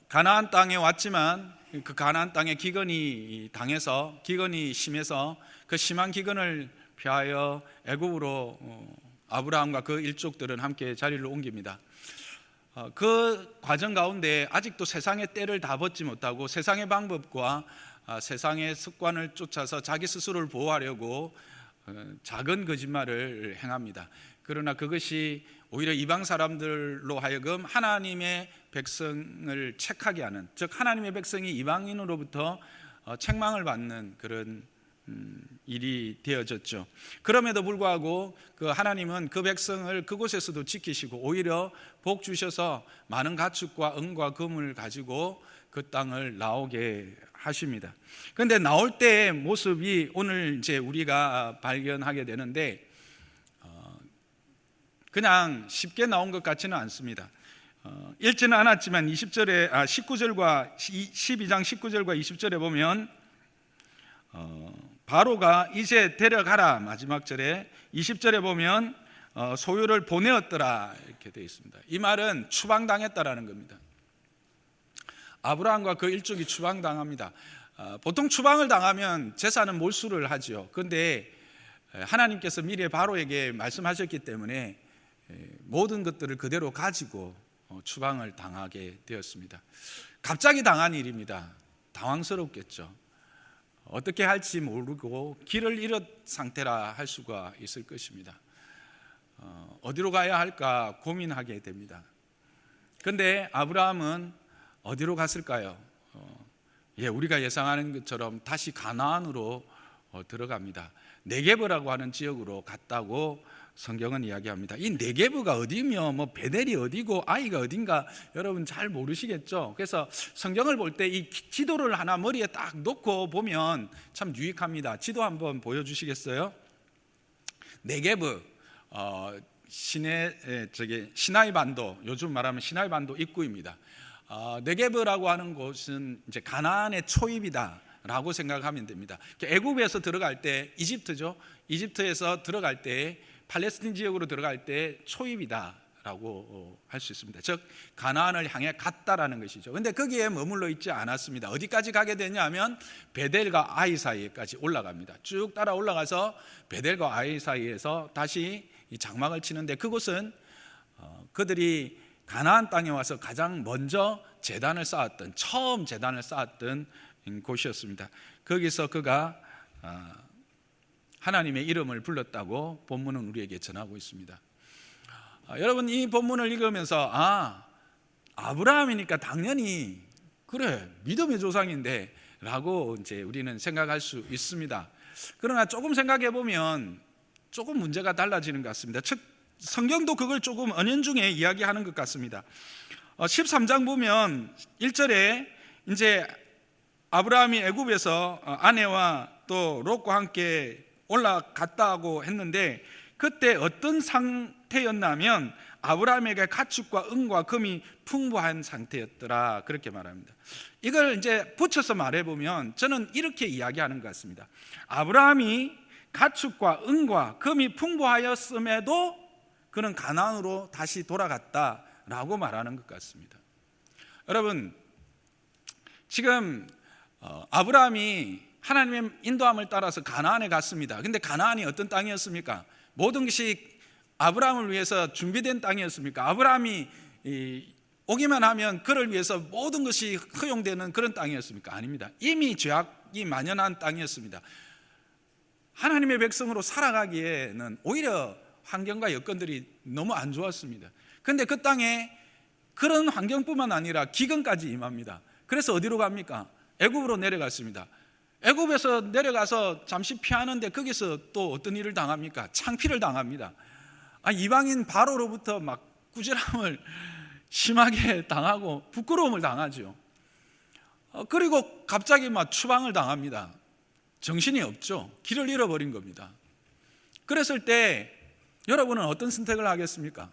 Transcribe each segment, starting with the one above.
가나안 땅에 왔지만 그 가나안 땅에 기근이 심해서 그 심한 기근을 피하여 애굽으로 아브라함과 그 일족들은 함께 자리를 옮깁니다. 그 과정 가운데 아직도 세상의 때를 다 벗지 못하고 세상의 방법과 세상의 습관을 쫓아서 자기 스스로를 보호하려고 작은 거짓말을 행합니다. 그러나 그것이 오히려 이방 사람들로 하여금 하나님의 백성을 책하게 하는, 즉 하나님의 백성이 이방인으로부터 책망을 받는 그런 일이 되어졌죠. 그럼에도 불구하고 그 하나님은 그 백성을 그곳에서도 지키시고 오히려 복 주셔서 많은 가축과 은과 금을 가지고 그 땅을 나오게 하십니다. 그런데 나올 때의 모습이 오늘 이제 우리가 발견하게 되는데 그냥 쉽게 나온 것 같지는 않습니다. 읽지는 않았지만 12장 19절과 20절에 보면 바로가 이제 데려가라, 마지막 절에 20절에 보면 소유를 보내었더라 이렇게 되어 있습니다. 이 말은 추방당했다라는 겁니다. 아브라함과 그 일족이 추방당합니다. 보통 추방을 당하면 재산은 몰수를 하죠. 그런데 하나님께서 미리 바로에게 말씀하셨기 때문에 모든 것들을 그대로 가지고 추방을 당하게 되었습니다. 갑자기 당한 일입니다. 당황스럽겠죠. 어떻게 할지 모르고 길을 잃은 상태라 할 수가 있을 것입니다. 어디로 가야 할까 고민하게 됩니다. 그런데 아브라함은 어디로 갔을까요? 우리가 예상하는 것처럼 다시 가나안으로 들어갑니다. 네게브라고 하는 지역으로 갔다고 성경은 이야기합니다. 이 네게브가 어디며 베델이 어디고 아이가 어딘가 여러분 잘 모르시겠죠? 그래서 성경을 볼 때 이 지도를 하나 머리에 딱 놓고 보면 참 유익합니다. 지도 한번 보여주시겠어요? 네게브 시나이 반도, 요즘 말하면 시나이 반도 입구입니다. 네게브라고 하는 곳은 이제 가나안의 초입이다라고 생각하면 됩니다. 애굽에서 들어갈 때 이집트에서 들어갈 때 팔레스틴 지역으로 들어갈 때 초입이다라고 할 수 있습니다. 즉 가나안을 향해 갔다라는 것이죠. 그런데 거기에 머물러 있지 않았습니다. 어디까지 가게 되냐면 베델과 아이 사이에까지 올라갑니다. 쭉 따라 올라가서 베델과 아이 사이에서 다시 이 장막을 치는데 그곳은 그들이 가나안 땅에 와서 가장 먼저 처음 제단을 쌓았던 곳이었습니다. 거기서 그가 하나님의 이름을 불렀다고 본문은 우리에게 전하고 있습니다. 여러분 이 본문을 읽으면서 아브라함이니까 당연히 그래 믿음의 조상인데 라고 이제 우리는 생각할 수 있습니다. 그러나 조금 생각해 보면 조금 문제가 달라지는 것 같습니다. 즉 성경도 그걸 조금 은연중에 이야기하는 것 같습니다. 13장 보면 1절에 이제 아브라함이 애굽에서 아내와 또 롯과 함께 올라갔다고 했는데 그때 어떤 상태였냐면 아브라함에게 가축과 은과 금이 풍부한 상태였더라 그렇게 말합니다. 이걸 이제 붙여서 말해보면 저는 이렇게 이야기하는 것 같습니다. 아브라함이 가축과 은과 금이 풍부하였음에도 그는 가나안으로 다시 돌아갔다라고 말하는 것 같습니다. 여러분 지금 아브라함이 하나님의 인도함을 따라서 가나안에 갔습니다. 그런데 가나안이 어떤 땅이었습니까? 모든 것이 아브라함을 위해서 준비된 땅이었습니까? 아브라함이 오기만 하면 그를 위해서 모든 것이 허용되는 그런 땅이었습니까? 아닙니다. 이미 죄악이 만연한 땅이었습니다. 하나님의 백성으로 살아가기에는 오히려 환경과 여건들이 너무 안 좋았습니다. 그런데 그 땅에 그런 환경뿐만 아니라 기근까지 임합니다. 그래서 어디로 갑니까? 애굽으로 내려갔습니다. 애굽에서 내려가서 잠시 피하는데 거기서 또 어떤 일을 당합니까? 창피를 당합니다. 이방인 바로로부터 막 꾸지람을 심하게 당하고 부끄러움을 당하죠. 그리고 갑자기 막 추방을 당합니다. 정신이 없죠. 길을 잃어버린 겁니다. 그랬을 때 여러분은 어떤 선택을 하겠습니까?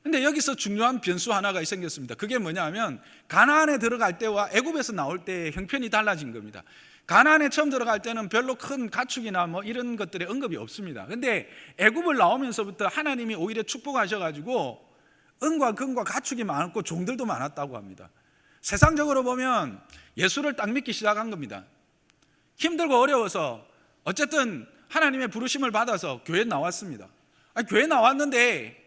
근데 여기서 중요한 변수 하나가 생겼습니다. 그게 뭐냐면 가나안에 들어갈 때와 애굽에서 나올 때의 형편이 달라진 겁니다. 가나안에 처음 들어갈 때는 별로 큰 가축이나 이런 것들의 언급이 없습니다. 근데 애굽을 나오면서부터 하나님이 오히려 축복하셔가지고 은과 금과 가축이 많았고 종들도 많았다고 합니다. 세상적으로 보면 예수를 딱 믿기 시작한 겁니다. 힘들고 어려워서 어쨌든 하나님의 부르심을 받아서 교회에 나왔습니다. 교회에 나왔는데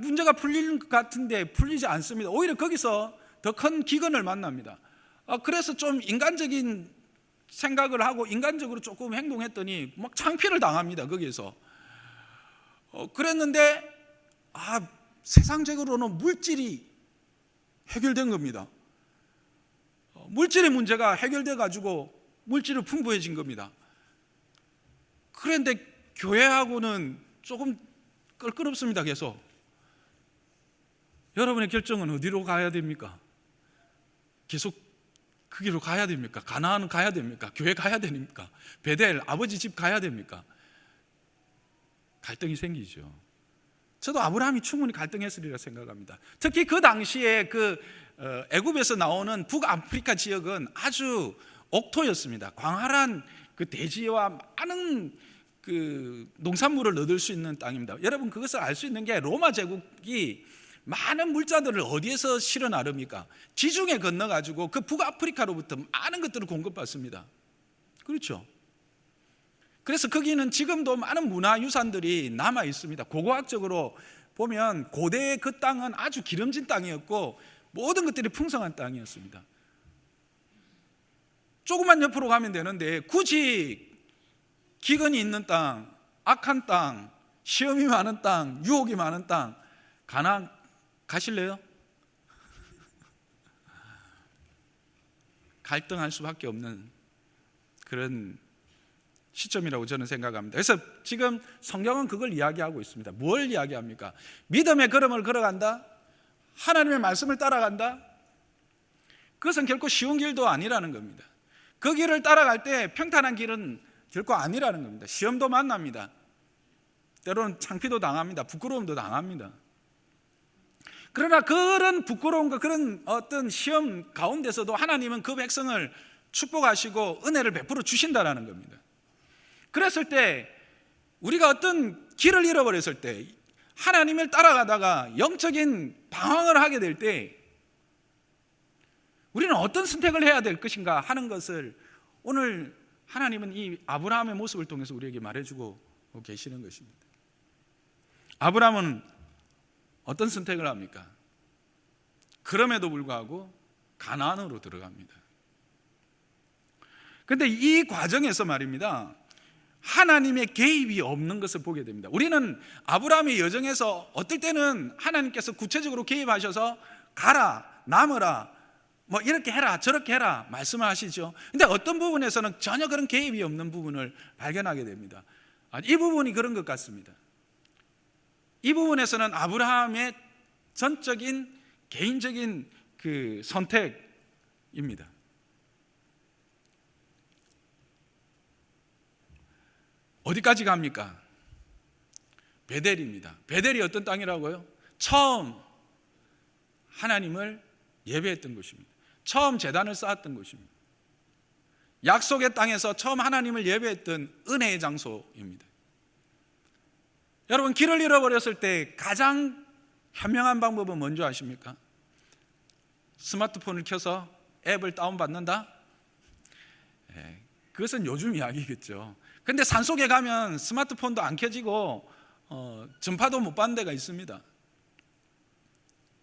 문제가 풀리는 것 같은데 풀리지 않습니다. 오히려 거기서 더 큰 기근을 만납니다. 그래서 좀 인간적인 생각을 하고 인간적으로 조금 행동했더니 막 창피를 당합니다. 거기에서 그랬는데 세상적으로는 물질이 해결된 겁니다. 물질의 문제가 해결돼 가지고 물질이 풍부해진 겁니다. 그런데 교회하고는 조금 껄끄럽습니다. 계속. 여러분의 결정은 어디로 가야 됩니까? 계속 그 길로 가야 됩니까? 가나안 가야 됩니까? 교회 가야 됩니까? 베델 아버지 집 가야 됩니까? 갈등이 생기죠. 저도 아브라함이 충분히 갈등했으리라 생각합니다. 특히 그 당시에 애굽에서 나오는 북아프리카 지역은 아주 옥토였습니다. 광활한 그 대지와 많은 그 농산물을 얻을 수 있는 땅입니다. 여러분 그것을 알 수 있는 게 로마 제국이 많은 물자들을 어디에서 실어 나릅니까? 지중해 건너가지고 그 북아프리카로부터 많은 것들을 공급받습니다. 그렇죠? 그래서 거기는 지금도 많은 문화유산들이 남아 있습니다. 고고학적으로 보면 고대의 그 땅은 아주 기름진 땅이었고 모든 것들이 풍성한 땅이었습니다. 조금만 옆으로 가면 되는데 굳이 기근이 있는 땅, 악한 땅, 시험이 많은 땅, 유혹이 많은 땅 가나안 가실래요? 갈등할 수밖에 없는 그런 시점이라고 저는 생각합니다. 그래서 지금 성경은 그걸 이야기하고 있습니다. 뭘 이야기합니까? 믿음의 걸음을 걸어간다? 하나님의 말씀을 따라간다? 그것은 결코 쉬운 길도 아니라는 겁니다. 그 길을 따라갈 때 평탄한 길은 결코 아니라는 겁니다. 시험도 만납니다. 때로는 창피도 당합니다. 부끄러움도 당합니다. 그러나 그런 부끄러움과 그런 어떤 시험 가운데서도 하나님은 그 백성을 축복하시고 은혜를 베풀어 주신다라는 겁니다. 그랬을 때 우리가 어떤 길을 잃어버렸을 때 하나님을 따라가다가 영적인 방황을 하게 될 때 우리는 어떤 선택을 해야 될 것인가 하는 것을 오늘 하나님은 이 아브라함의 모습을 통해서 우리에게 말해주고 계시는 것입니다. 아브라함은 어떤 선택을 합니까? 그럼에도 불구하고 가나안으로 들어갑니다. 그런데 이 과정에서 말입니다, 하나님의 개입이 없는 것을 보게 됩니다. 우리는 아브라함의 여정에서 어떨 때는 하나님께서 구체적으로 개입하셔서 가라, 남으라, 뭐 이렇게 해라, 저렇게 해라 말씀을 하시죠. 근데 어떤 부분에서는 전혀 그런 개입이 없는 부분을 발견하게 됩니다. 이 부분이 그런 것 같습니다. 이 부분에서는 아브라함의 전적인 개인적인 그 선택입니다. 어디까지 갑니까? 베델입니다. 베델이 어떤 땅이라고요? 처음 하나님을 예배했던 곳입니다. 처음 제단을 쌓았던 곳입니다. 약속의 땅에서 처음 하나님을 예배했던 은혜의 장소입니다. 여러분, 길을 잃어버렸을 때 가장 현명한 방법은 뭔지 아십니까? 스마트폰을 켜서 앱을 다운받는다? 그것은 요즘 이야기겠죠. 근데 산속에 가면 스마트폰도 안 켜지고 전파도 못 받는 데가 있습니다.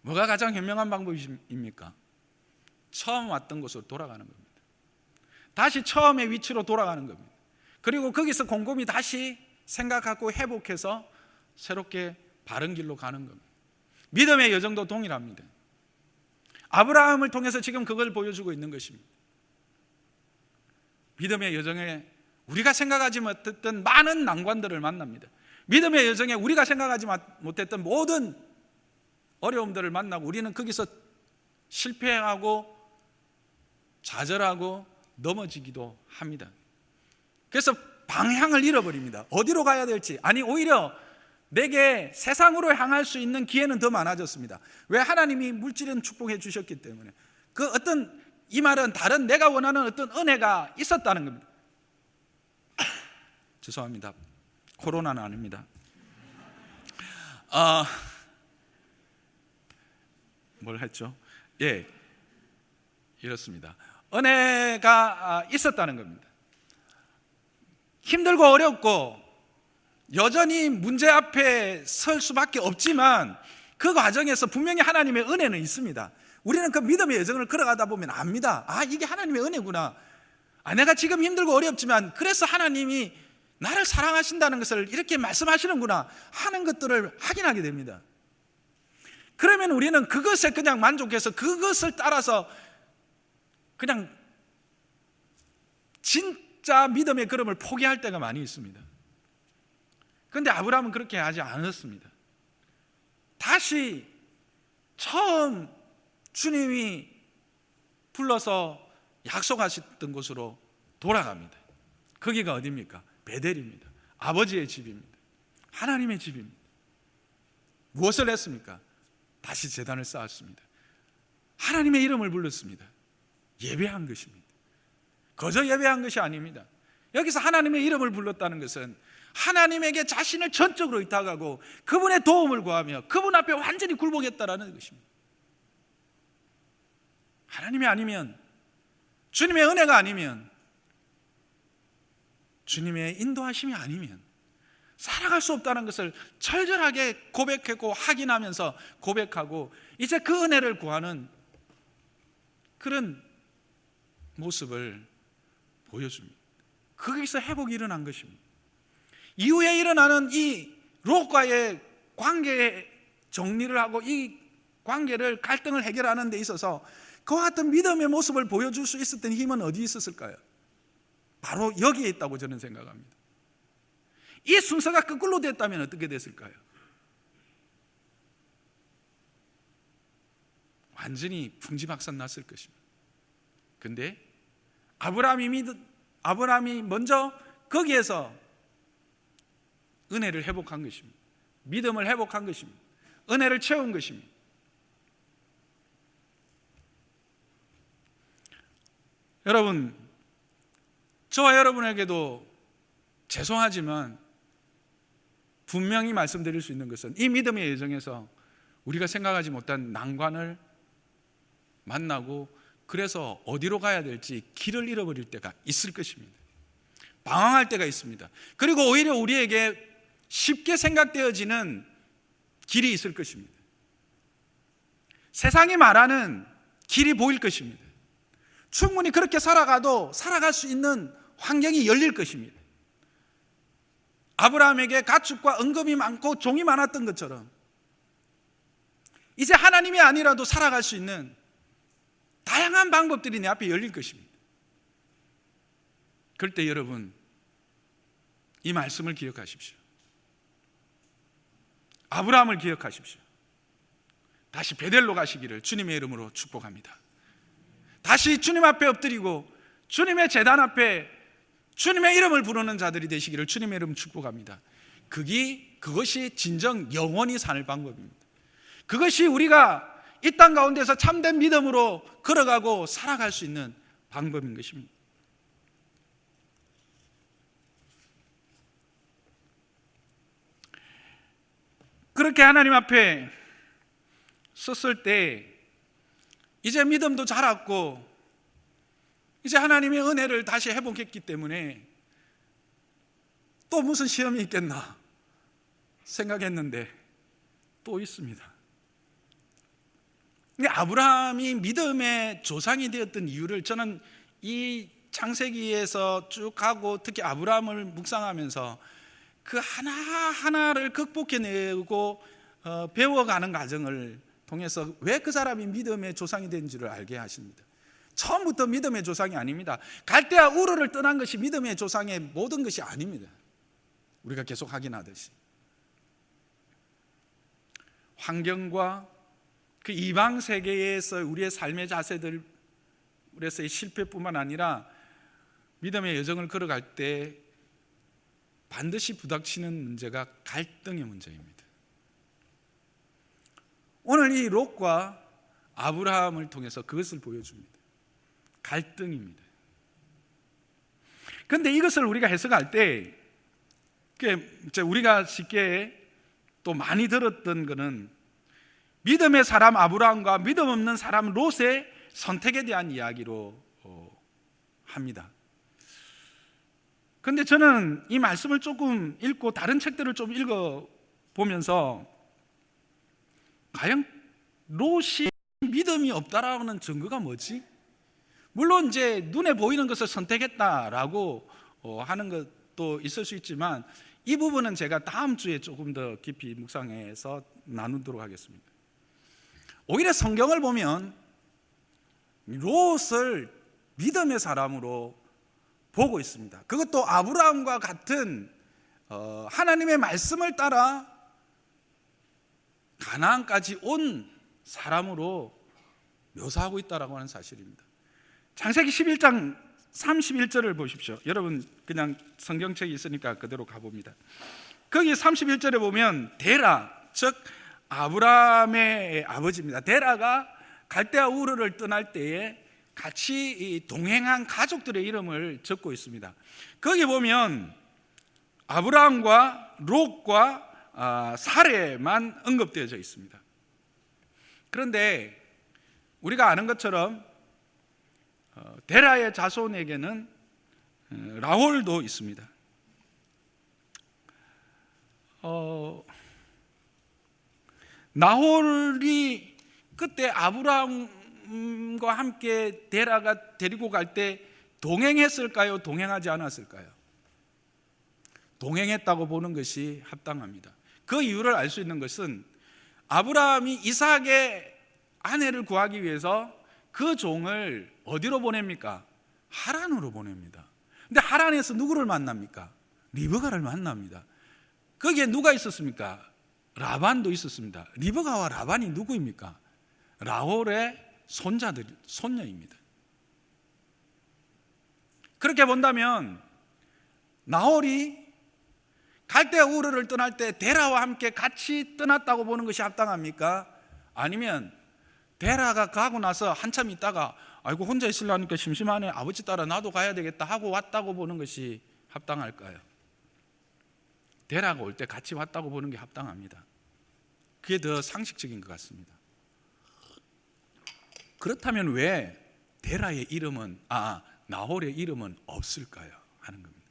뭐가 가장 현명한 방법입니까? 처음 왔던 곳으로 돌아가는 겁니다. 다시 처음의 위치로 돌아가는 겁니다. 그리고 거기서 곰곰이 다시 생각하고 회복해서 새롭게 바른 길로 가는 겁니다. 믿음의 여정도 동일합니다. 아브라함을 통해서 지금 그걸 보여주고 있는 것입니다. 믿음의 여정에 우리가 생각하지 못했던 많은 난관들을 만납니다. 믿음의 여정에 우리가 생각하지 못했던 모든 어려움들을 만나고 우리는 거기서 실패하고 좌절하고 넘어지기도 합니다. 그래서 방향을 잃어버립니다. 어디로 가야 될지. 아니, 오히려 내게 세상으로 향할 수 있는 기회는 더 많아졌습니다. 왜? 하나님이 물질은 축복해 주셨기 때문에. 그 어떤, 이 말은 다른 내가 원하는 어떤 은혜가 있었다는 겁니다. 죄송합니다. 코로나는 아닙니다. 뭘 했죠? 이렇습니다. 은혜가 있었다는 겁니다. 힘들고 어렵고 여전히 문제 앞에 설 수밖에 없지만 그 과정에서 분명히 하나님의 은혜는 있습니다. 우리는 그 믿음의 여정을 걸어가다 보면 압니다. 아, 이게 하나님의 은혜구나. 아, 내가 지금 힘들고 어렵지만 그래서 하나님이 나를 사랑하신다는 것을 이렇게 말씀하시는구나 하는 것들을 확인하게 됩니다. 그러면 우리는 그것에 그냥 만족해서 그것을 따라서 그냥 진짜 믿음의 걸음을 포기할 때가 많이 있습니다. 그런데 아브라함은 그렇게 하지 않았습니다. 다시 처음 주님이 불러서 약속하셨던 곳으로 돌아갑니다. 거기가 어디입니까? 베델입니다. 아버지의 집입니다. 하나님의 집입니다. 무엇을 했습니까? 다시 제단을 쌓았습니다. 하나님의 이름을 불렀습니다. 예배한 것입니다. 거저 예배한 것이 아닙니다. 여기서 하나님의 이름을 불렀다는 것은 하나님에게 자신을 전적으로 의탁하고 그분의 도움을 구하며 그분 앞에 완전히 굴복했다라는 것입니다. 하나님이 아니면, 주님의 은혜가 아니면, 주님의 인도하심이 아니면 살아갈 수 없다는 것을 철저하게 고백했고 확인하면서 고백하고 이제 그 은혜를 구하는 그런 모습을 보여줍니다. 거기서 회복이 일어난 것입니다. 이후에 일어나는 이 롯과의 관계 정리를 하고 이 관계를 갈등을 해결하는 데 있어서 그와 같은 믿음의 모습을 보여줄 수 있었던 힘은 어디 있었을까요? 바로 여기에 있다고 저는 생각합니다. 이 순서가 거꾸로 됐다면 어떻게 됐을까요? 완전히 풍지박산 났을 것입니다. 근데 아브라함이 먼저 거기에서 은혜를 회복한 것입니다. 믿음을 회복한 것입니다. 은혜를 채운 것입니다. 여러분, 저와 여러분에게도 죄송하지만 분명히 말씀드릴 수 있는 것은 이 믿음의 여정에서 우리가 생각하지 못한 난관을 만나고 그래서 어디로 가야 될지 길을 잃어버릴 때가 있을 것입니다. 방황할 때가 있습니다. 그리고 오히려 우리에게 쉽게 생각되어지는 길이 있을 것입니다. 세상이 말하는 길이 보일 것입니다. 충분히 그렇게 살아가도 살아갈 수 있는 환경이 열릴 것입니다. 아브라함에게 가축과 은금이 많고 종이 많았던 것처럼 이제 하나님이 아니라도 살아갈 수 있는 다양한 방법들이 내 앞에 열릴 것입니다. 그럴 때 여러분, 이 말씀을 기억하십시오. 아브라함을 기억하십시오. 다시 베델로 가시기를 주님의 이름으로 축복합니다. 다시 주님 앞에 엎드리고 주님의 제단 앞에 주님의 이름을 부르는 자들이 되시기를 주님의 이름 축복합니다. 그것이 진정 영원히 살 방법입니다. 그것이 우리가 이 땅 가운데서 참된 믿음으로 걸어가고 살아갈 수 있는 방법인 것입니다. 그렇게 하나님 앞에 섰을 때 이제 믿음도 자랐고 이제 하나님의 은혜를 다시 회복했기 때문에 또 무슨 시험이 있겠나 생각했는데 또 있습니다. 아브라함이 믿음의 조상이 되었던 이유를 저는 이 창세기에서 쭉 가고 특히 아브라함을 묵상하면서 그 하나하나를 극복해내고 배워가는 과정을 통해서 왜 그 사람이 믿음의 조상이 된 줄을 알게 하십니다. 처음부터 믿음의 조상이 아닙니다. 갈대아 우르를 떠난 것이 믿음의 조상의 모든 것이 아닙니다. 우리가 계속 확인하듯이 환경과 그 이방 세계에서 우리의 삶의 자세들, 우리에서의 실패뿐만 아니라 믿음의 여정을 걸어갈 때 반드시 부닥치는 문제가 갈등의 문제입니다. 오늘 이 롯과 아브라함을 통해서 그것을 보여줍니다. 갈등입니다. 그런데 이것을 우리가 해석할 때 우리가 쉽게 또 많이 들었던 것은 믿음의 사람 아브라함과 믿음 없는 사람 롯의 선택에 대한 이야기로 합니다. 그런데 저는 이 말씀을 조금 읽고 다른 책들을 좀 읽어보면서 과연 롯이 믿음이 없다라는 증거가 뭐지? 물론 이제 눈에 보이는 것을 선택했다라고 하는 것도 있을 수 있지만 이 부분은 제가 다음 주에 조금 더 깊이 묵상해서 나누도록 하겠습니다. 오히려 성경을 보면 롯을 믿음의 사람으로 보고 있습니다. 그것도 아브라함과 같은 하나님의 말씀을 따라 가나안까지 온 사람으로 묘사하고 있다라고 하는 사실입니다. 창세기 11장 31절을 보십시오. 여러분 그냥 성경책이 있으니까 그대로 가봅니다. 거기 31절에 보면 데라, 즉 아브라함의 아버지입니다. 데라가 갈대아 우르를 떠날 때에 같이 동행한 가족들의 이름을 적고 있습니다. 거기 보면 아브라함과 롯과 사레만 언급되어져 있습니다. 그런데 우리가 아는 것처럼 데라의 자손에게는 라홀도 있습니다. 나홀이 그때 아브라함과 함께 데라가 데리고 갈 때 동행했을까요? 동행하지 않았을까요? 동행했다고 보는 것이 합당합니다. 그 이유를 알 수 있는 것은 아브라함이 이삭의 아내를 구하기 위해서 그 종을 어디로 보냅니까? 하란으로 보냅니다. 근데 하란에서 누구를 만납니까? 리브가를 만납니다. 거기에 누가 있었습니까? 라반도 있었습니다. 리브가와 라반이 누구입니까? 라홀의 손녀입니다. 그렇게 본다면 나홀이 갈대아 우르를 떠날 때 데라와 함께 같이 떠났다고 보는 것이 합당합니까? 아니면 데라가 가고 나서 한참 있다가 아이고 혼자 있으려니까 심심하네, 아버지 따라 나도 가야 되겠다 하고 왔다고 보는 것이 합당할까요? 데라가 올 때 같이 왔다고 보는 게 합당합니다. 그게 더 상식적인 것 같습니다. 그렇다면 왜 데라의 이름은 나홀의 이름은 없을까요? 하는 겁니다.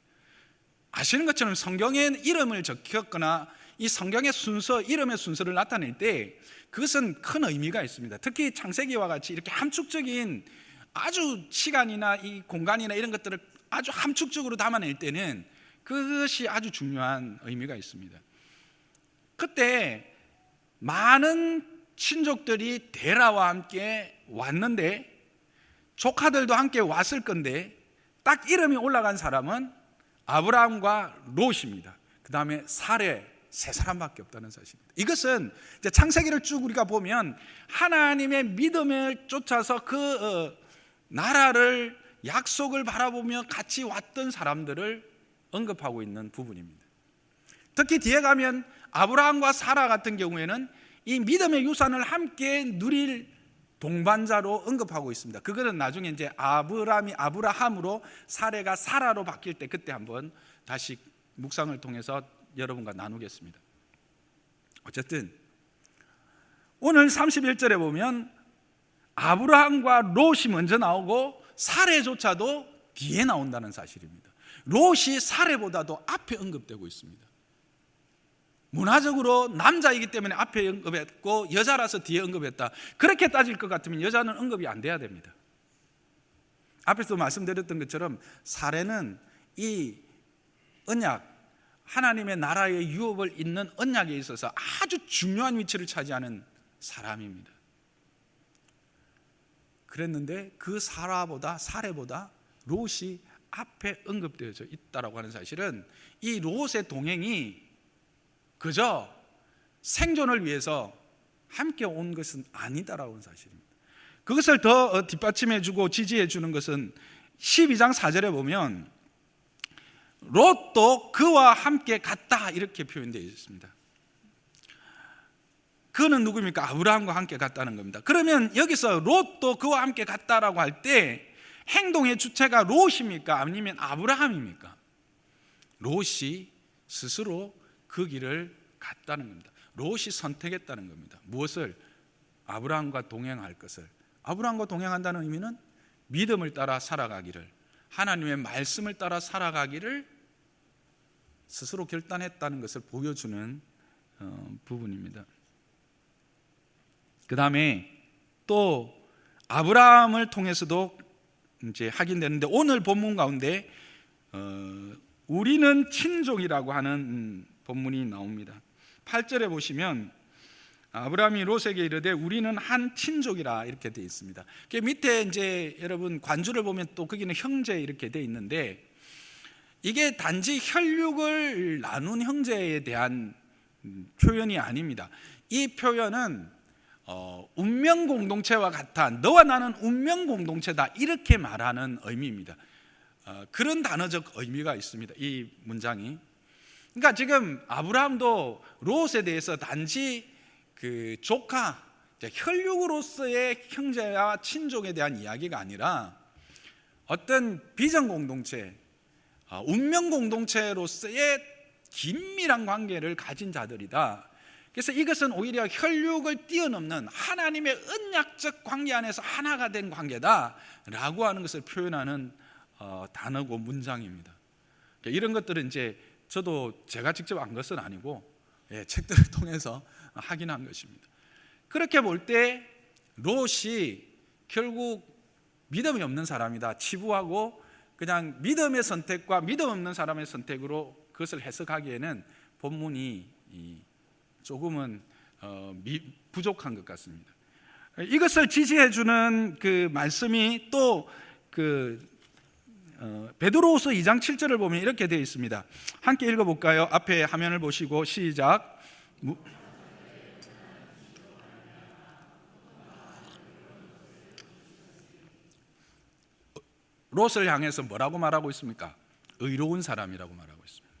아시는 것처럼 성경에 이름을 적혔거나 이 성경의 순서, 이름의 순서를 나타낼 때 그것은 큰 의미가 있습니다. 특히 창세기와 같이 이렇게 함축적인 아주 시간이나 이 공간이나 이런 것들을 아주 함축적으로 담아낼 때는 그것이 아주 중요한 의미가 있습니다. 그때 많은 친족들이 데라와 함께 왔는데 조카들도 함께 왔을 건데 딱 이름이 올라간 사람은 아브라함과 롯입니다. 그 다음에 사레, 세 사람밖에 없다는 사실입니다. 이것은 이제 창세기를 쭉 우리가 보면 하나님의 믿음을 쫓아서 그 나라를 약속을 바라보며 같이 왔던 사람들을 언급하고 있는 부분입니다. 특히 뒤에 가면 아브라함과 사라 같은 경우에는 이 믿음의 유산을 함께 누릴 동반자로 언급하고 있습니다. 그거는 나중에 이제 아브라함이 아브라함으로 사레가 사라로 바뀔 때 그때 한번 다시 묵상을 통해서 여러분과 나누겠습니다. 어쨌든 오늘 31절에 보면 아브라함과 롯이 먼저 나오고 사레조차도 뒤에 나온다는 사실입니다. 롯이 사레보다도 앞에 언급되고 있습니다. 문화적으로 남자이기 때문에 앞에 언급했고 여자라서 뒤에 언급했다. 그렇게 따질 것 같으면 여자는 언급이 안 돼야 됩니다. 앞에서 말씀드렸던 것처럼 사레는 이 언약, 하나님의 나라의 유업을 잇는 언약에 있어서 아주 중요한 위치를 차지하는 사람입니다. 그랬는데 그 사레보다 롯이 앞에 언급되어져 있다라고 하는 사실은 이 롯의 동행이 그저 생존을 위해서 함께 온 것은 아니다라고 하는 사실입니다. 그것을 더 뒷받침해주고 지지해주는 것은 12장 4절에 보면 롯도 그와 함께 갔다 이렇게 표현되어 있습니다. 그는 누구입니까? 아브라함과 함께 갔다는 겁니다. 그러면 여기서 롯도 그와 함께 갔다라고 할 때 행동의 주체가 롯입니까? 아니면 아브라함입니까? 롯이 스스로 그 길을 갔다는 겁니다. 롯이 선택했다는 겁니다. 무엇을? 아브라함과 동행할 것을. 아브라함과 동행한다는 의미는 믿음을 따라 살아가기를, 하나님의 말씀을 따라 살아가기를 스스로 결단했다는 것을 보여주는 부분입니다. 그 다음에 또 아브라함을 통해서도 이제 확인되는데, 오늘 본문 가운데 우리는 친족이라고 하는 본문이 나옵니다. 8절에 보시면 아브라함이 롯에게 이르되 우리는 한 친족이라 이렇게 되어 있습니다. 그 밑에 이제 여러분 관주를 보면 또 거기는 형제 이렇게 되어 있는데, 이게 단지 혈육을 나눈 형제에 대한 표현이 아닙니다. 이 표현은 운명 공동체와 같아, 너와 나는 운명 공동체다, 이렇게 말하는 의미입니다. 그런 단어적 의미가 있습니다, 이 문장이. 그러니까 지금 아브라함도 롯에 대해서 단지 그 조카, 혈육으로서의 형제와 친족에 대한 이야기가 아니라 어떤 비전 공동체, 운명 공동체로서의 긴밀한 관계를 가진 자들이다. 그래서 이것은 오히려 혈육을 뛰어넘는 하나님의 언약적 관계 안에서 하나가 된 관계다라고 하는 것을 표현하는 단어고 문장입니다. 이런 것들은 이제 저도 제가 직접 안 것은 아니고 책들을 통해서 확인한 것입니다. 그렇게 볼 때 롯이 결국 믿음이 없는 사람이다, 치부하고 그냥 믿음의 선택과 믿음 없는 사람의 선택으로 그것을 해석하기에는 본문이 조금은 부족한 것 같습니다. 이것을 지지해주는 그 말씀이 또 베드로후서 2장 7절을 보면 이렇게 되어 있습니다. 함께 읽어볼까요? 앞에 화면을 보시고 시작. 롯을 향해서 뭐라고 말하고 있습니까? 의로운 사람이라고 말하고 있습니다.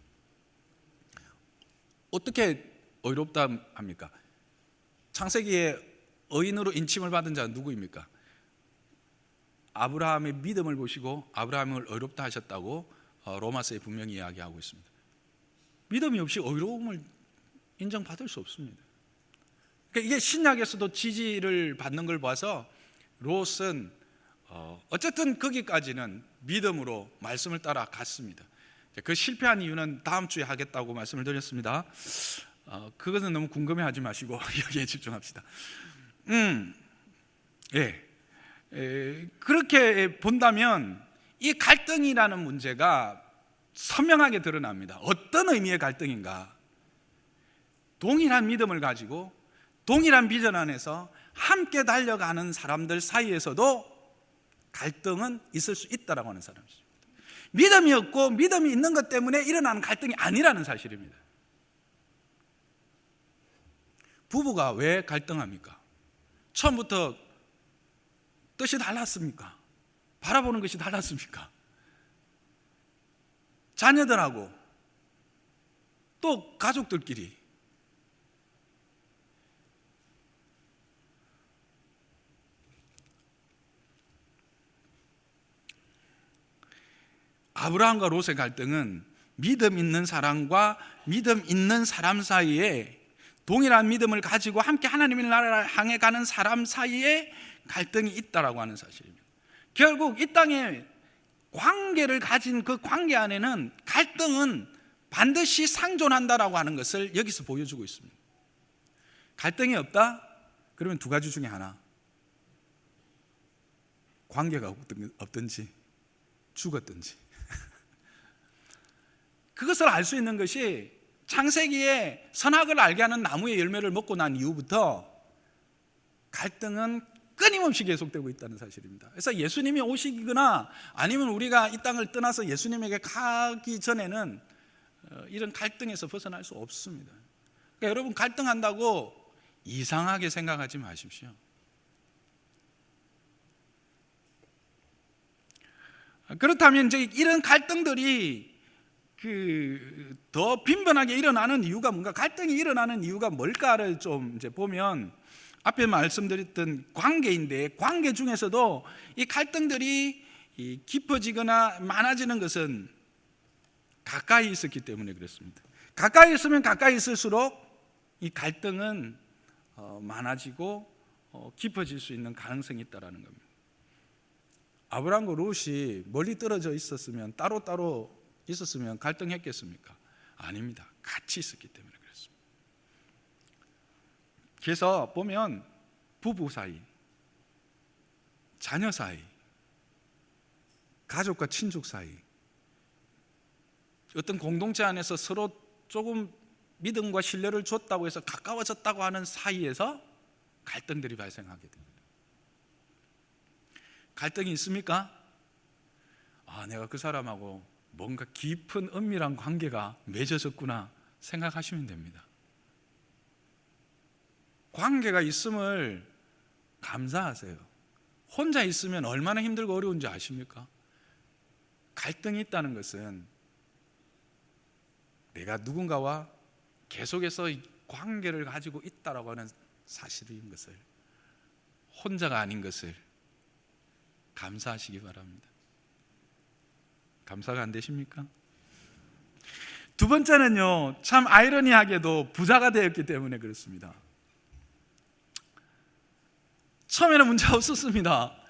어떻게 의롭다 합니까? 창세기에 의인으로 인침을 받은 자는 누구입니까? 아브라함의 믿음을 보시고 아브라함을 의롭다 하셨다고 로마서에 분명히 이야기하고 있습니다. 믿음이 없이 의로움을 인정받을 수 없습니다. 그러니까 이게 신약에서도 지지를 받는 걸 봐서 롯은 어쨌든 거기까지는 믿음으로 말씀을 따라 갔습니다. 그 실패한 이유는 다음 주에 하겠다고 말씀을 드렸습니다. 그것은 너무 궁금해하지 마시고 여기에 집중합시다. 그렇게 본다면 이 갈등이라는 문제가 선명하게 드러납니다. 어떤 의미의 갈등인가? 동일한 믿음을 가지고 동일한 비전 안에서 함께 달려가는 사람들 사이에서도 갈등은 있을 수 있다라고 하는 사람이죠. 믿음이 없고 믿음이 있는 것 때문에 일어나는 갈등이 아니라는 사실입니다. 부부가 왜 갈등합니까? 처음부터 뜻이 달랐습니까? 바라보는 것이 달랐습니까? 자녀들하고 또 가족들끼리 아브라함과 롯의 갈등은 믿음 있는 사람과 믿음 있는 사람 사이에, 동일한 믿음을 가지고 함께 하나님의 나라를 향해 가는 사람 사이에 갈등이 있다라고 하는 사실입니다. 결국 이 땅에 관계를 가진 그 관계 안에는 갈등은 반드시 상존한다라고 하는 것을 여기서 보여주고 있습니다. 갈등이 없다? 그러면 두 가지 중에 하나, 관계가 없든지 죽었든지. 그것을 알 수 있는 것이 창세기에 선악을 알게 하는 나무의 열매를 먹고 난 이후부터 갈등은 끊임없이 계속되고 있다는 사실입니다. 그래서 예수님이 오시거나 아니면 우리가 이 땅을 떠나서 예수님에게 가기 전에는 이런 갈등에서 벗어날 수 없습니다. 그러니까 여러분, 갈등한다고 이상하게 생각하지 마십시오. 그렇다면 이제 이런 갈등들이 더 빈번하게 일어나는 이유가 뭔가, 갈등이 일어나는 이유가 뭘까를 좀 이제 보면, 앞에 말씀드렸던 관계인데, 관계 중에서도 이 갈등들이 깊어지거나 많아지는 것은 가까이 있었기 때문에 그렇습니다. 가까이 있으면 가까이 있을수록 이 갈등은 많아지고 깊어질 수 있는 가능성이 있다라는 겁니다. 아브라함과 롯이 멀리 떨어져 있었으면, 따로따로 있었으면 갈등했겠습니까? 아닙니다. 같이 있었기 때문에 그렇습니다. 그래서 보면 부부 사이, 자녀 사이, 가족과 친족 사이, 어떤 공동체 안에서 서로 조금 믿음과 신뢰를 줬다고 해서 가까워졌다고 하는 사이에서 갈등들이 발생하게 됩니다. 갈등이 있습니까? 내가 그 사람하고 뭔가 깊은 은밀한 관계가 맺어졌구나 생각하시면 됩니다. 관계가 있음을 감사하세요. 혼자 있으면 얼마나 힘들고 어려운지 아십니까? 갈등이 있다는 것은 내가 누군가와 계속해서 관계를 가지고 있다라고 하는 사실인 것을, 혼자가 아닌 것을 감사하시기 바랍니다. 감사가 안 되십니까? 두 번째는요, 참 아이러니하게도 부자가 되었기 때문에 그렇습니다. 처음에는 문제 없었습니다.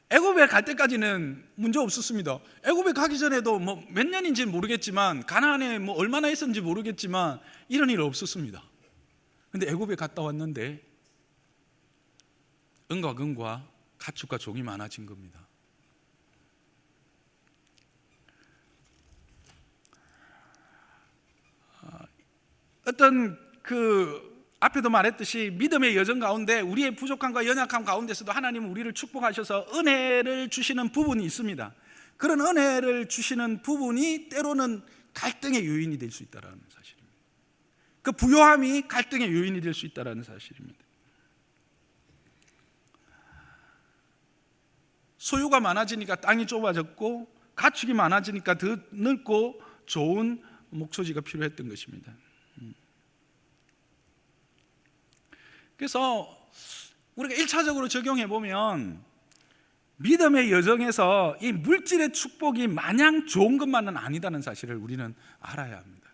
애굽에 갈 때까지는 문제 없었습니다. 애굽에 가기 전에도 몇 년인지는 모르겠지만, 가나안에 얼마나 있었는지 모르겠지만 이런 일 없었습니다. 근데 애굽에 갔다 왔는데 은과 금과 가축과 종이 많아진 겁니다. 어떤 앞에도 말했듯이 믿음의 여정 가운데 우리의 부족함과 연약함 가운데서도 하나님은 우리를 축복하셔서 은혜를 주시는 부분이 있습니다. 그런 은혜를 주시는 부분이 때로는 갈등의 요인이 될 수 있다는 사실입니다. 그 부요함이 갈등의 요인이 될 수 있다는 사실입니다. 소유가 많아지니까 땅이 좁아졌고, 가축이 많아지니까 더 넓고 좋은 목초지가 필요했던 것입니다. 그래서 우리가 1차적으로 적용해 보면 믿음의 여정에서 이 물질의 축복이 마냥 좋은 것만은 아니다는 사실을 우리는 알아야 합니다.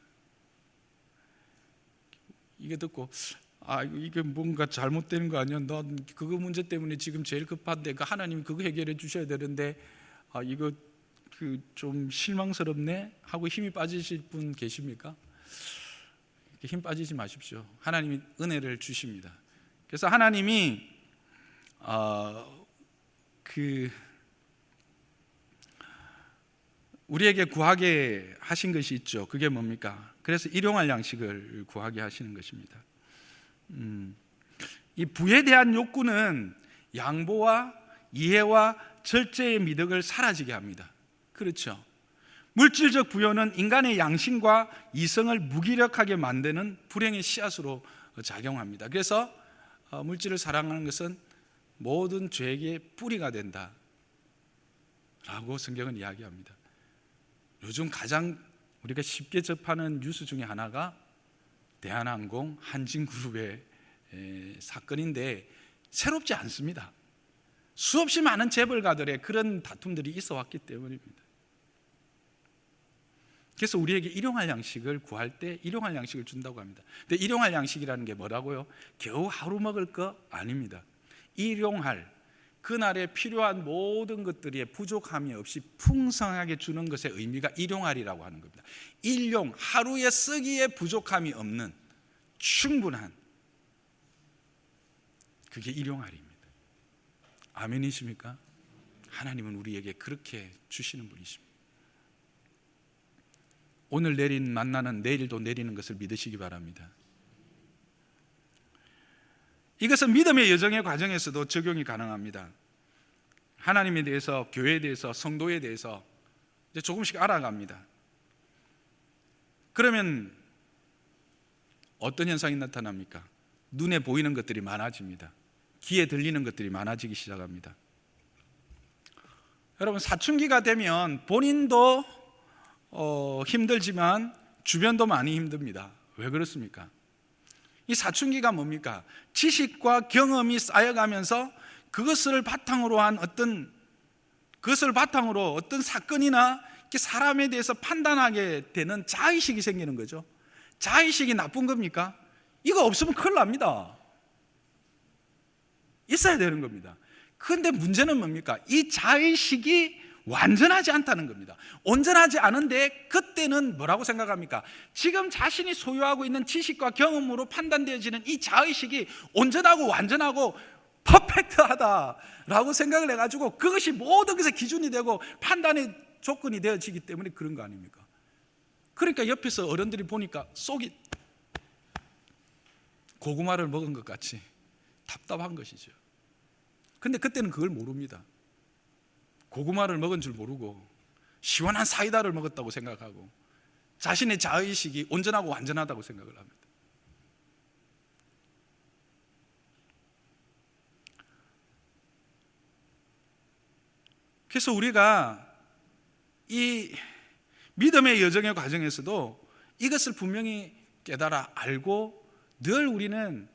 이게 듣고 이게 뭔가 잘못되는 거 아니야? 넌 그거 문제 때문에 지금 제일 급한데 하나님이 그거 해결해 주셔야 되는데 이거 좀 실망스럽네 하고 힘이 빠지실 분 계십니까? 힘 빠지지 마십시오. 하나님이 은혜를 주십니다. 그래서 하나님이 우리에게 구하게 하신 것이 있죠. 그게 뭡니까? 그래서 일용할 양식을 구하게 하시는 것입니다. 이 부에 대한 욕구는 양보와 이해와 절제의 미덕을 사라지게 합니다. 그렇죠. 물질적 부여는 인간의 양심과 이성을 무기력하게 만드는 불행의 씨앗으로 작용합니다. 그래서 물질을 사랑하는 것은 모든 죄의 뿌리가 된다 라고 성경은 이야기합니다. 요즘 가장 우리가 쉽게 접하는 뉴스 중에 하나가 대한항공 한진그룹의 사건인데 새롭지 않습니다. 수없이 많은 재벌가들의 그런 다툼들이 있어 왔기 때문입니다. 그래서 우리에게 일용할 양식을 구할 때 일용할 양식을 준다고 합니다. 근데 일용할 양식이라는 게 뭐라고요? 겨우 하루 먹을 거 아닙니다. 일용할, 그날에 필요한 모든 것들이 부족함이 없이 풍성하게 주는 것의 의미가 일용할이라고 하는 겁니다. 일용, 하루에 쓰기에 부족함이 없는 충분한, 그게 일용할입니다. 아멘이십니까? 하나님은 우리에게 그렇게 주시는 분이십니다. 오늘 내린 만나는 내일도 내리는 것을 믿으시기 바랍니다. 이것은 믿음의 여정의 과정에서도 적용이 가능합니다. 하나님에 대해서, 교회에 대해서, 성도에 대해서 이제 조금씩 알아갑니다. 그러면 어떤 현상이 나타납니까? 눈에 보이는 것들이 많아집니다. 귀에 들리는 것들이 많아지기 시작합니다. 여러분, 사춘기가 되면 본인도 힘들지만 주변도 많이 힘듭니다. 왜 그렇습니까? 이 사춘기가 뭡니까? 지식과 경험이 쌓여가면서 그것을 바탕으로 어떤 사건이나 사람에 대해서 판단하게 되는 자의식이 생기는 거죠. 자의식이 나쁜 겁니까? 이거 없으면 큰일 납니다. 있어야 되는 겁니다. 그런데 문제는 뭡니까? 이 자의식이 완전하지 않다는 겁니다. 온전하지 않은데 그때는 뭐라고 생각합니까? 지금 자신이 소유하고 있는 지식과 경험으로 판단되어지는 이 자의식이 온전하고 완전하고 퍼펙트하다라고 생각을 해가지고 그것이 모든 것의 기준이 되고 판단의 조건이 되어지기 때문에 그런 거 아닙니까? 그러니까 옆에서 어른들이 보니까 속이 고구마를 먹은 것 같이 답답한 것이죠. 근데 그때는 그걸 모릅니다. 고구마를 먹은 줄 모르고 시원한 사이다를 먹었다고 생각하고 자신의 자의식이 온전하고 완전하다고 생각을 합니다. 그래서 우리가 이 믿음의 여정의 과정에서도 이것을 분명히 깨달아 알고 늘 우리는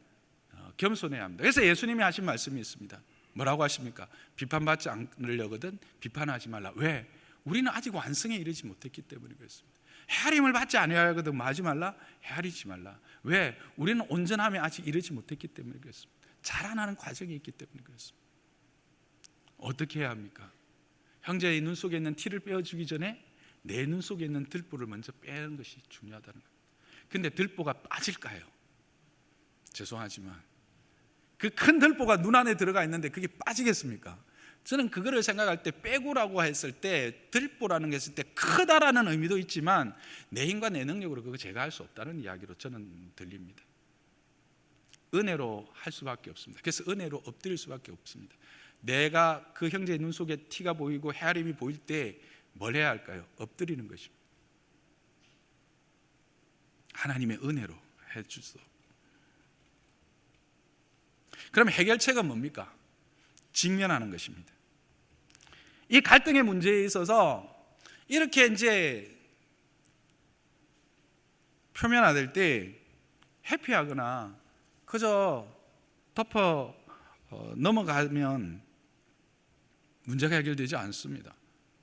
겸손해야 합니다. 그래서 예수님이 하신 말씀이 있습니다. 뭐라고 하십니까? 비판받지 않으려거든 비판하지 말라. 왜? 우리는 아직 완성에 이르지 못했기 때문에 그렇습니다. 헤아림을 받지 않으려거든 뭐 하지 말라? 헤아리지 말라. 왜? 우리는 온전함에 아직 이르지 못했기 때문에 그렇습니다. 자라나는 과정이 있기 때문에 그렇습니다. 어떻게 해야 합니까? 형제의 눈 속에 있는 티를 빼어주기 전에 내 눈 속에 있는 들보를 먼저 빼는 것이 중요하다는 겁니다. 근데 들보가 빠질까요? 죄송하지만 그 큰 들보가 눈 안에 들어가 있는데 그게 빠지겠습니까? 저는 그거를 생각할 때 빼고라고 했을 때 들보라는 게 했을 때 크다라는 의미도 있지만 내 힘과 내 능력으로 그거 제거할 수 없다는 이야기로 저는 들립니다. 은혜로 할 수밖에 없습니다. 그래서 은혜로 엎드릴 수밖에 없습니다. 내가 그 형제의 눈 속에 티가 보이고 헤아림이 보일 때 뭘 해야 할까요? 엎드리는 것입니다. 하나님의 은혜로 해줄 수 없습니다. 그럼 해결책은 뭡니까? 직면하는 것입니다. 이 갈등의 문제에 있어서 이렇게 이제 표면화될 때 회피하거나 그저 덮어 넘어가면 문제가 해결되지 않습니다.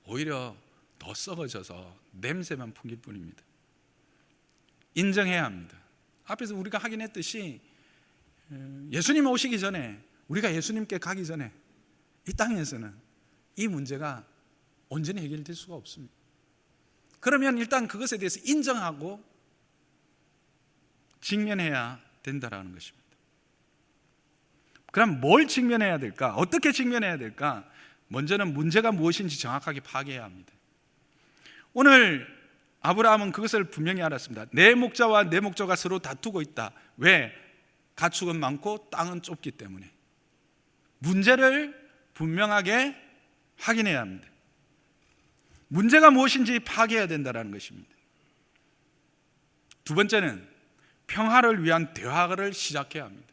오히려 더 썩어져서 냄새만 풍길 뿐입니다. 인정해야 합니다. 앞에서 우리가 하긴 했듯이 예수님 오시기 전에 우리가 예수님께 가기 전에 이 땅에서는 이 문제가 온전히 해결될 수가 없습니다. 그러면 일단 그것에 대해서 인정하고 직면해야 된다라는 것입니다. 그럼 뭘 직면해야 될까? 어떻게 직면해야 될까? 먼저는 문제가 무엇인지 정확하게 파악해야 합니다. 오늘 아브라함은 그것을 분명히 알았습니다. 내 목자와 내 목자가 서로 다투고 있다. 왜? 가축은 많고 땅은 좁기 때문에. 문제를 분명하게 확인해야 합니다. 문제가 무엇인지 파악해야 된다는 것입니다. 두 번째는 평화를 위한 대화를 시작해야 합니다.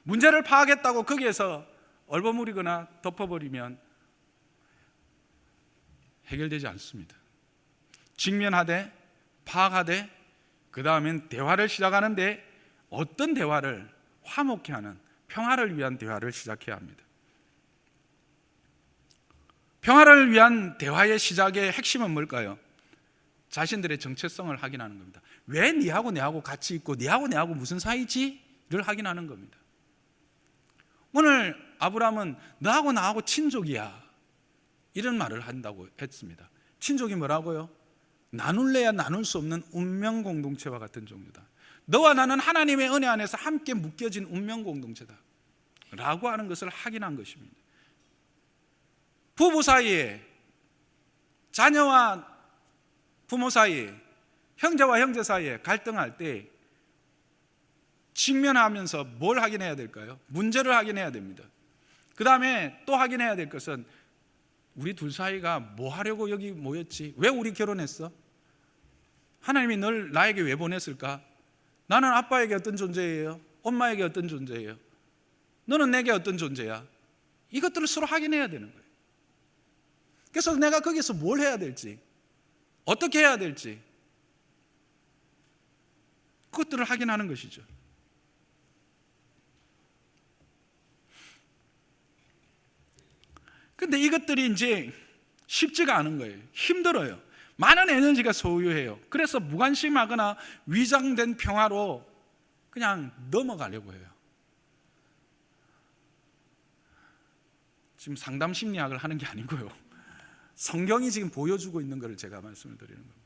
문제를 파악했다고 거기에서 얼버무리거나 덮어버리면 해결되지 않습니다. 직면하되 파악하되 그 다음엔 대화를 시작하는데 어떤 대화를 화목케 하는 평화를 위한 대화를 시작해야 합니다. 평화를 위한 대화의 시작의 핵심은 뭘까요? 자신들의 정체성을 확인하는 겁니다. 왜 니하고 내하고 같이 있고 니하고 내하고 무슨 사이지?를 확인하는 겁니다. 오늘 아브라함은 너하고 나하고 친족이야 이런 말을 한다고 했습니다. 친족이 뭐라고요? 나눌래야 나눌 수 없는 운명 공동체와 같은 종류다. 너와 나는 하나님의 은혜 안에서 함께 묶여진 운명 공동체다 라고 하는 것을 확인한 것입니다. 부부 사이에, 자녀와 부모 사이에, 형제와 형제 사이에 갈등할 때 직면하면서 뭘 확인해야 될까요? 문제를 확인해야 됩니다. 그 다음에 또 확인해야 될 것은 우리 둘 사이가 뭐 하려고 여기 모였지? 왜 우리 결혼했어? 하나님이 널 나에게 왜 보냈을까? 나는 아빠에게 어떤 존재예요? 엄마에게 어떤 존재예요? 너는 내게 어떤 존재야? 이것들을 서로 확인해야 되는 거예요. 그래서 내가 거기서 뭘 해야 될지, 어떻게 해야 될지 그것들을 확인하는 것이죠. 근데 이것들이 이제 쉽지가 않은 거예요. 힘들어요. 많은 에너지가 소요해요. 그래서 무관심하거나 위장된 평화로 그냥 넘어가려고 해요. 지금 상담 심리학을 하는 게 아니고요. 성경이 지금 보여주고 있는 것을 제가 말씀을 드리는 겁니다.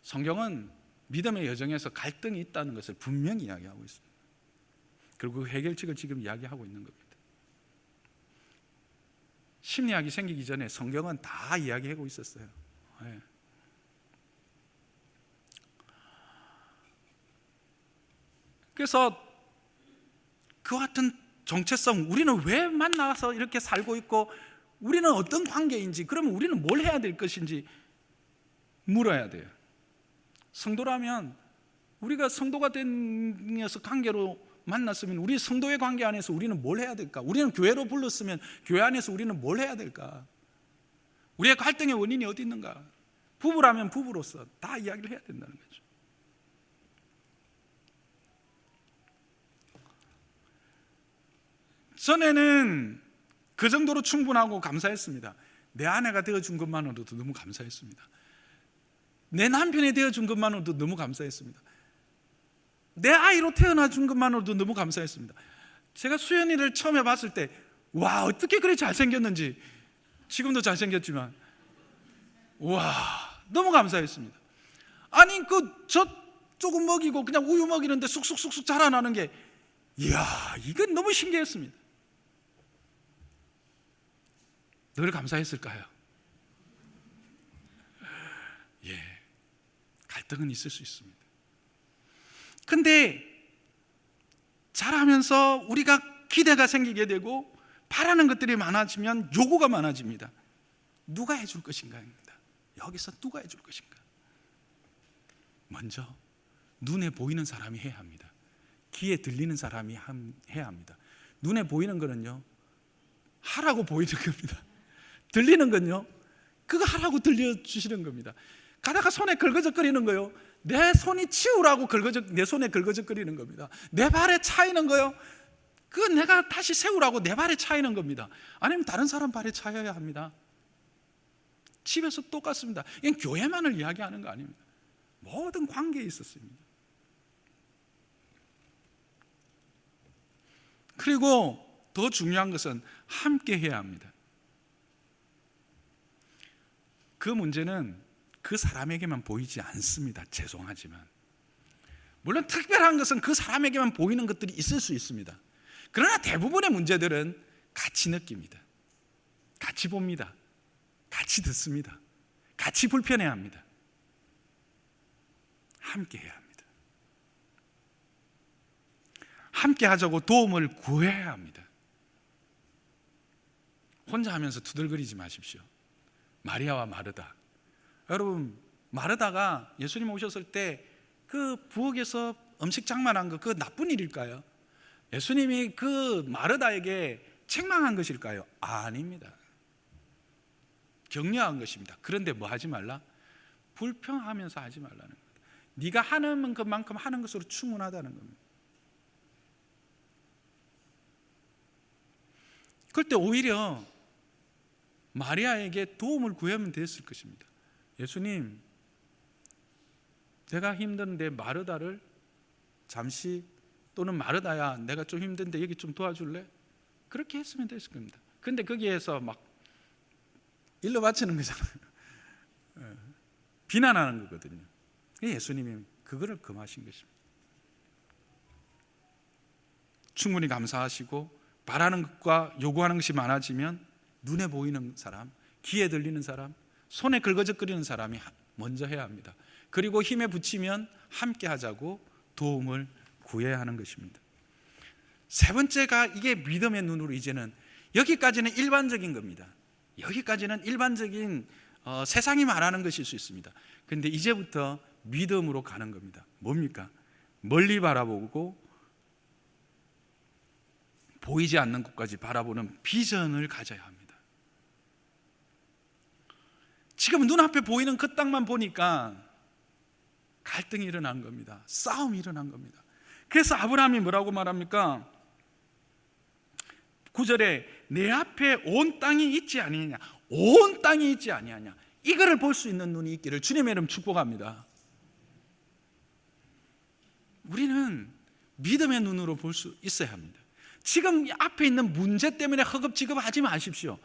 성경은 믿음의 여정에서 갈등이 있다는 것을 분명히 이야기하고 있습니다. 그리고 그 해결책을 지금 이야기하고 있는 겁니다. 심리학이 생기기 전에 성경은 다 이야기하고 있었어요. 네. 그래서 그와 같은 정체성, 우리는 왜 만나서 이렇게 살고 있고 우리는 어떤 관계인지, 그러면 우리는 뭘 해야 될 것인지 물어야 돼요. 성도라면 우리가 성도가 되어서 관계로 만났으면 우리 성도의 관계 안에서 우리는 뭘 해야 될까? 우리는 교회로 불렀으면 교회 안에서 우리는 뭘 해야 될까? 우리의 갈등의 원인이 어디 있는가? 부부라면 부부로서 다 이야기를 해야 된다는 거죠. 전에는 그 정도로 충분하고 감사했습니다. 내 아내가 되어준 것만으로도 너무 감사했습니다. 내 남편이 되어준 것만으로도 너무 감사했습니다. 내 아이로 태어나준 것만으로도 너무 감사했습니다. 제가 수연이를 처음에 봤을 때 와, 어떻게 그래 잘생겼는지, 지금도 잘생겼지만 와, 너무 감사했습니다. 아니 저 조금 먹이고 그냥 우유 먹이는데 쑥쑥쑥쑥 자라나는 게, 이야, 이건 너무 신기했습니다. 늘 감사했을까요? 예, 갈등은 있을 수 있습니다. 근데 자라면서 우리가 기대가 생기게 되고 바라는 것들이 많아지면 요구가 많아집니다. 누가 해줄 것인가입니다. 여기서 누가 해줄 것인가? 먼저 눈에 보이는 사람이 해야 합니다. 귀에 들리는 사람이 해야 합니다. 눈에 보이는 거는요, 하라고 보이는 겁니다. 들리는 건요, 그거 하라고 들려주시는 겁니다. 가다가 손에 걸거적거리는 거요, 내 손이 치우라고 내 손에 걸거적거리는 겁니다. 내 발에 차이는 거요, 그건 내가 다시 세우라고 내 발에 차이는 겁니다. 아니면 다른 사람 발에 차여야 합니다. 집에서 똑같습니다. 이건 교회만을 이야기하는 거 아닙니다. 모든 관계에 있었습니다. 그리고 더 중요한 것은 함께 해야 합니다. 그 문제는 그 사람에게만 보이지 않습니다. 죄송하지만. 물론 특별한 것은 그 사람에게만 보이는 것들이 있을 수 있습니다. 그러나 대부분의 문제들은 같이 느낍니다. 같이 봅니다. 같이 듣습니다. 같이 불편해합니다. 함께 해야 합니다. 함께 하자고 도움을 구해야 합니다. 혼자 하면서 투덜거리지 마십시오. 마리아와 마르다. 여러분, 마르다가 예수님 오셨을 때 그 부엌에서 음식 장만한 거, 그거 나쁜 일일까요? 예수님이 그 마르다에게 책망한 것일까요? 아닙니다. 격려한 것입니다. 그런데 뭐 하지 말라? 불평하면서 하지 말라는 겁니다. 네가 하는 것만큼 하는 것으로 충분하다는 겁니다. 그럴 때 오히려 마리아에게 도움을 구하면 됐을 것입니다. 예수님, 내가 힘든데 마르다를 잠시, 또는 마르다야 내가 좀 힘든데 여기 좀 도와줄래? 그렇게 했으면 됐을 겁니다. 근데 거기에서 막 일러 바치는 거잖아요. 비난하는 거거든요. 예수님이 그거를 금하신 것입니다. 충분히 감사하시고 바라는 것과 요구하는 것이 많아지면 눈에 보이는 사람, 귀에 들리는 사람, 손에 긁어적거리는 사람이 먼저 해야 합니다. 그리고 힘에 붙이면 함께 하자고 도움을 구해야 하는 것입니다. 세 번째가, 이게 믿음의 눈으로, 이제는 여기까지는 일반적인 겁니다. 여기까지는 일반적인 세상이 말하는 것일 수 있습니다. 그런데 이제부터 믿음으로 가는 겁니다. 뭡니까? 멀리 바라보고 보이지 않는 곳까지 바라보는 비전을 가져야 합니다. 지금 눈앞에 보이는 그 땅만 보니까 갈등이 일어난 겁니다. 싸움이 일어난 겁니다. 그래서 아브라함이 뭐라고 말합니까? 9절에 내 앞에 온 땅이 있지 아니하냐, 온 땅이 있지 아니하냐, 이거를 볼 수 있는 눈이 있기를 주님의 이름 축복합니다. 우리는 믿음의 눈으로 볼 수 있어야 합니다. 지금 앞에 있는 문제 때문에 허겁지겁하지 마십시오.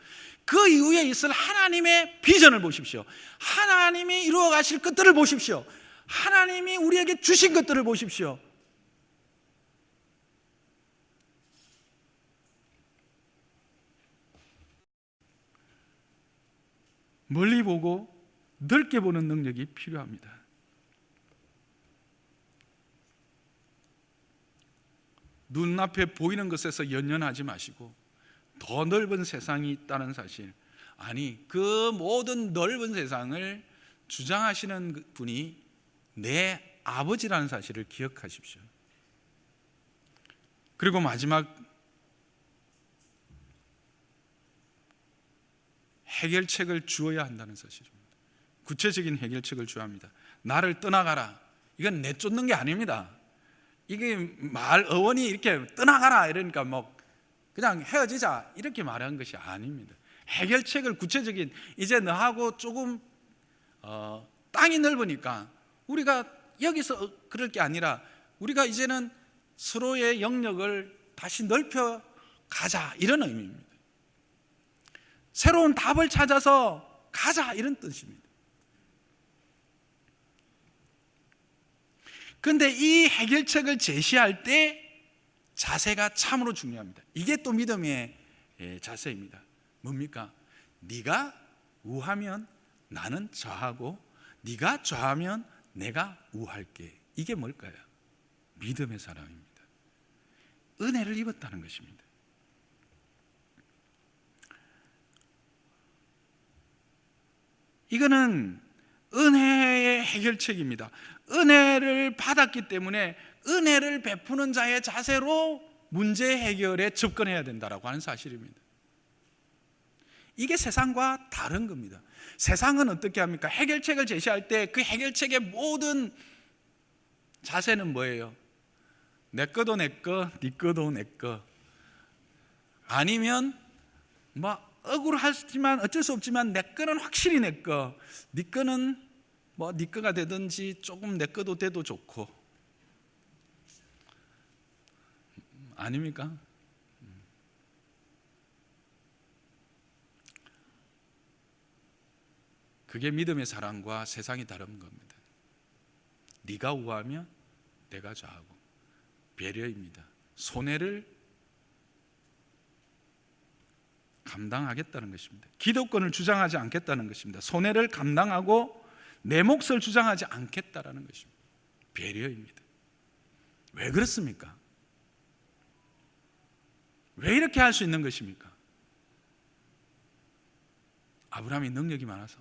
그 이후에 있을 하나님의 비전을 보십시오. 하나님이 이루어 가실 것들을 보십시오. 하나님이 우리에게 주신 것들을 보십시오. 멀리 보고 넓게 보는 능력이 필요합니다. 눈앞에 보이는 것에서 연연하지 마시고 더 넓은 세상이 있다는 사실, 아니 그 모든 넓은 세상을 주장하시는 분이 내 아버지라는 사실을 기억하십시오. 그리고 마지막 해결책을 주어야 한다는 사실입니다. 구체적인 해결책을 주어야 합니다. 나를 떠나가라, 이건 내쫓는 게 아닙니다. 이게 말 어원이 이렇게 떠나가라 이러니까 뭐 그냥 헤어지자 이렇게 말하는 것이 아닙니다. 해결책을 구체적인, 이제 너하고 조금 땅이 넓으니까 우리가 여기서 그럴 게 아니라 우리가 이제는 서로의 영역을 다시 넓혀 가자, 이런 의미입니다. 새로운 답을 찾아서 가자, 이런 뜻입니다. 그런데 이 해결책을 제시할 때 자세가 참으로 중요합니다. 이게 또 믿음의 자세입니다. 뭡니까? 네가 우하면 나는 좌하고 네가 좌하면 내가 우할게. 이게 뭘까요? 믿음의 사람입니다. 은혜를 입었다는 것입니다. 이거는 은혜의 해결책입니다. 은혜를 받았기 때문에 은혜를 베푸는 자의 자세로 문제 해결에 접근해야 된다라고 하는 사실입니다. 이게 세상과 다른 겁니다. 세상은 어떻게 합니까? 해결책을 제시할 때 그 해결책의 모든 자세는 뭐예요? 내 거도 내 거, 네 거도 내 거. 아니면 뭐 억울하지만 어쩔 수 없지만 내 거는 확실히 내 거, 네 거는 뭐 네 거가 되든지 조금 내 거도 돼도 좋고. 아닙니까? 그게 믿음의 사랑과 세상이 다른 겁니다. 네가 우하면 내가 좌하고, 배려입니다. 손해를 감당하겠다는 것입니다. 기득권을 주장하지 않겠다는 것입니다. 손해를 감당하고 내 몫을 주장하지 않겠다라는 것입니다. 배려입니다. 왜 그렇습니까? 왜 이렇게 할 수 있는 것입니까? 아브라함이 능력이 많아서?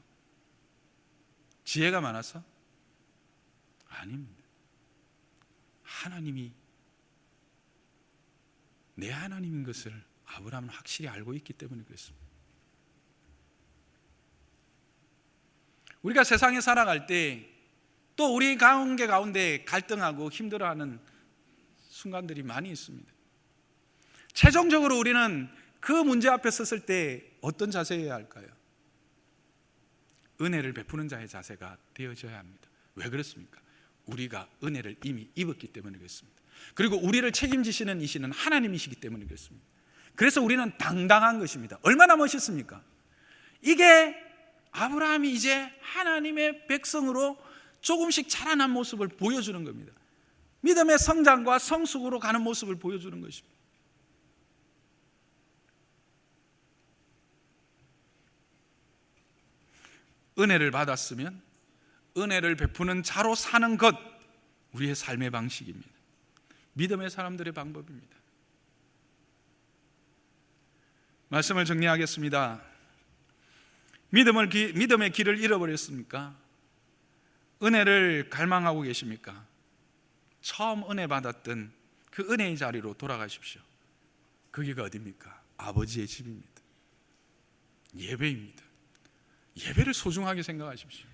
지혜가 많아서? 아닙니다. 하나님이 내 하나님인 것을 아브라함은 확실히 알고 있기 때문에 그렇습니다. 우리가 세상에 살아갈 때 또 우리 관계 가운데 갈등하고 힘들어하는 순간들이 많이 있습니다. 최종적으로 우리는 그 문제 앞에 섰을 때 어떤 자세여야 할까요? 은혜를 베푸는 자의 자세가 되어져야 합니다. 왜 그렇습니까? 우리가 은혜를 이미 입었기 때문에 그렇습니다. 그리고 우리를 책임지시는 이시는 하나님이시기 때문에 그렇습니다. 그래서 우리는 당당한 것입니다. 얼마나 멋있습니까? 이게 아브라함이 이제 하나님의 백성으로 조금씩 자라난 모습을 보여주는 겁니다. 믿음의 성장과 성숙으로 가는 모습을 보여주는 것입니다. 은혜를 받았으면 은혜를 베푸는 자로 사는 것, 우리의 삶의 방식입니다. 믿음의 사람들의 방법입니다. 말씀을 정리하겠습니다. 믿음의 길을 잃어버렸습니까? 은혜를 갈망하고 계십니까? 처음 은혜 받았던 그 은혜의 자리로 돌아가십시오. 거기가 어디입니까? 아버지의 집입니다. 예배입니다. 예배를 소중하게 생각하십시오.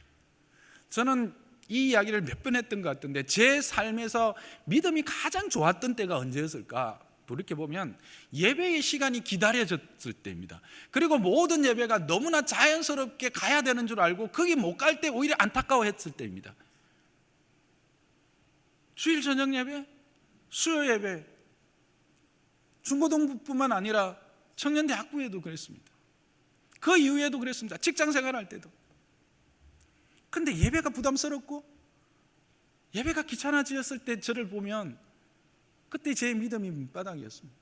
저는 이 이야기를 몇 번 했던 것 같은데 제 삶에서 믿음이 가장 좋았던 때가 언제였을까? 돌이켜보면 예배의 시간이 기다려졌을 때입니다. 그리고 모든 예배가 너무나 자연스럽게 가야 되는 줄 알고 거기 못 갈 때 오히려 안타까워했을 때입니다. 주일 저녁 예배, 수요 예배, 중고등부뿐만 아니라 청년대학부에도 그랬습니다. 그 이후에도 그랬습니다. 직장 생활할 때도. 근데 예배가 부담스럽고 예배가 귀찮아지었을 때 저를 보면 그때 제 믿음이 밑바닥이었습니다.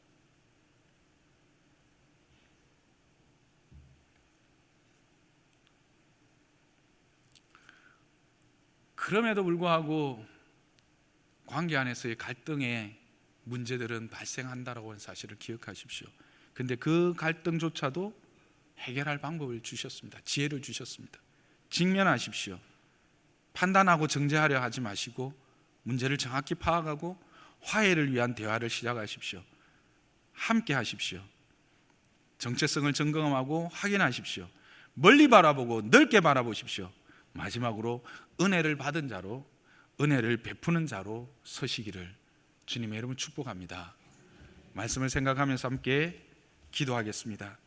그럼에도 불구하고 관계 안에서의 갈등의 문제들은 발생한다라고 하는 사실을 기억하십시오. 근데 그 갈등조차도 해결할 방법을 주셨습니다. 지혜를 주셨습니다. 직면하십시오. 판단하고 정죄하려 하지 마시고 문제를 정확히 파악하고 화해를 위한 대화를 시작하십시오. 함께 하십시오. 정체성을 점검하고 확인하십시오. 멀리 바라보고 넓게 바라보십시오. 마지막으로 은혜를 받은 자로, 은혜를 베푸는 자로 서시기를 주님의 이름으로 축복합니다. 말씀을 생각하면서 함께 기도하겠습니다.